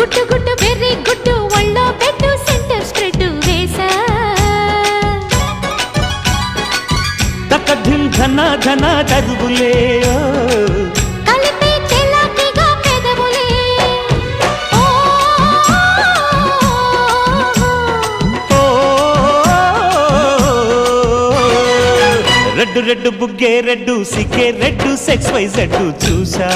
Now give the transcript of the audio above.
గుట్టు గుట్టు వెర్రి గుట్టు ఒళ్ళో పెట్టు సెంటర్ స్ప్రెడ్ వేసా తకధిం ధన ధన దరువులే కలిపే చెలాకిగా పెదవులే రెడ్డు రెడ్డు బుగ్గే రెడ్డు సిగ్గే రెడ్డు సెక్స్ వై జడ్డు చూసా